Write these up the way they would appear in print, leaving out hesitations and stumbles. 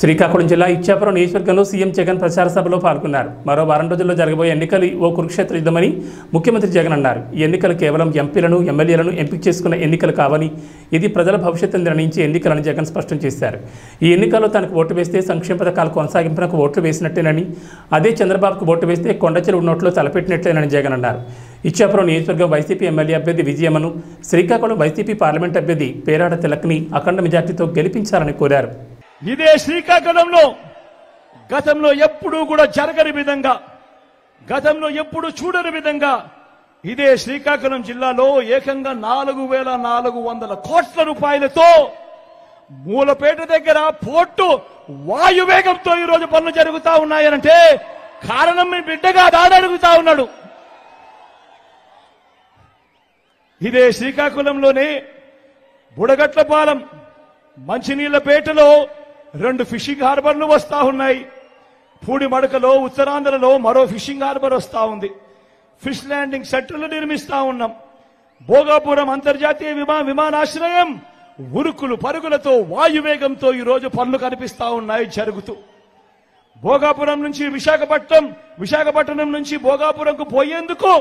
శ్రీకాకుళం జిల్లా ఇచ్చాపురం నియోజకవర్గంలో సీఎం జగన్ ప్రచార సభలో పాల్గొన్నారు. మరో వారం రోజుల్లో జరగబోయే ఎన్నికలు ఓ కురుక్షేత్ర యుద్ధమని ముఖ్యమంత్రి జగన్ అన్నారు. ఈ ఎన్నికలు కేవలం ఎంపీలను ఎమ్మెల్యేలను ఎంపిక చేసుకున్న ఎన్నికలు కావని, ఇది ప్రజల భవిష్యత్తును నిర్ణయించే ఎన్నికలని జగన్ స్పష్టం చేశారు. ఈ ఎన్నికల్లో తనకు ఓటు వేస్తే సంక్షేమ పథకాల కొనసాగింపునకు ఓట్లు వేసినట్టేనని, అదే చంద్రబాబుకు ఓటు వేస్తే కొండచెరువు నోట్లో తలపెట్టినట్లేనని జగన్ అన్నారు. ఇచ్చాపురం నియోజకవర్గం వైసీపీ ఎమ్మెల్యే అభ్యర్థి విజయమ్మను, శ్రీకాకుళం వైసీపీ పార్లమెంట్ అభ్యర్థి పేరాడ తిలక్ని అఖండ మెజార్టీతో గెలిపించాలని కోరారు. ఇదే శ్రీకాకుళంలో గతంలో ఎప్పుడూ కూడా జరగని విధంగా, గతంలో ఎప్పుడు చూడని విధంగా ఇదే శ్రీకాకుళం జిల్లాలో ఏకంగా 4,400 కోట్ల రూపాయలతో మూలపేట దగ్గర పోర్టు వాయువేగంతో ఈరోజు పనులు జరుగుతా ఉన్నాయనంటే కారణం మీ బిడ్డగా అడుగుతా ఉన్నాడు. ఇదే శ్రీకాకుళంలోనే బుడగట్లపాలెం మంచినీళ్లపేటలో 2 ఫిషింగ్ హార్బర్లు వస్తా ఉన్నాయి. పూడిమడకలో ఉత్తరాంధ్రలో మరో ఫిషింగ్ హార్బర్ వస్తా ఉంది. ఫిష్ ల్యాండింగ్ సెంటర్లు నిర్మిస్తా ఉన్నాం. భోగాపురం అంతర్జాతీయ విమానాశ్రయం ఉరుకులు పరుగులతో వాయువేగంతో ఈ రోజు పనులు కనిపిస్తా ఉన్నాయి జరుగుతూ. భోగాపురం నుంచి విశాఖపట్నం నుంచి భోగాపురంకు పోయేందుకు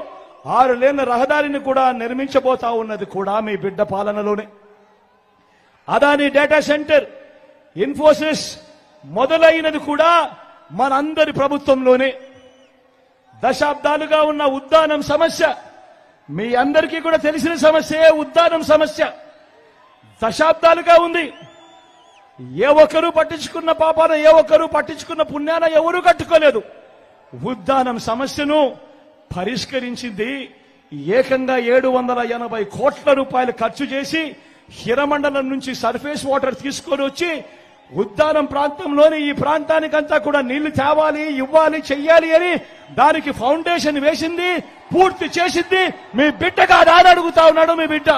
6 లేన్ల రహదారిని కూడా నిర్మించబోతా ఉన్నది కూడా మీ బిడ్డ పాలనలోనే. అదాని డేటా సెంటర్, ఇన్ఫోసిస్ మొదలైనది కూడా మనందరి ప్రభుత్వంలోనే. దశాబ్దాలుగా ఉన్న ఉద్దానం సమస్య మీ అందరికీ కూడా తెలిసిన సమస్యే. ఉద్దానం సమస్య దశాబ్దాలుగా ఉంది. ఏ ఒక్కరూ పట్టించుకున్న పాపాన, ఏ ఒక్కరూ పట్టించుకున్న పుణ్యాన ఎవరూ కట్టుకోలేదు. ఉద్దానం సమస్యను పరిష్కరించింది ఏకంగా 780 కోట్ల రూపాయలు ఖర్చు చేసి హిరమండలం నుంచి సర్ఫేస్ వాటర్ తీసుకొని వచ్చి ఉద్దానం ప్రాంతంలోని ఈ ప్రాంతానికంతా కూడా నీళ్లు తేవాలి, ఇవ్వాలి, చెయ్యాలి అని దానికి ఫౌండేషన్ వేసింది, పూర్తి చేసింది మీ బిడ్డగా అడుగుతా ఉన్నాడు మీ బిడ్డ.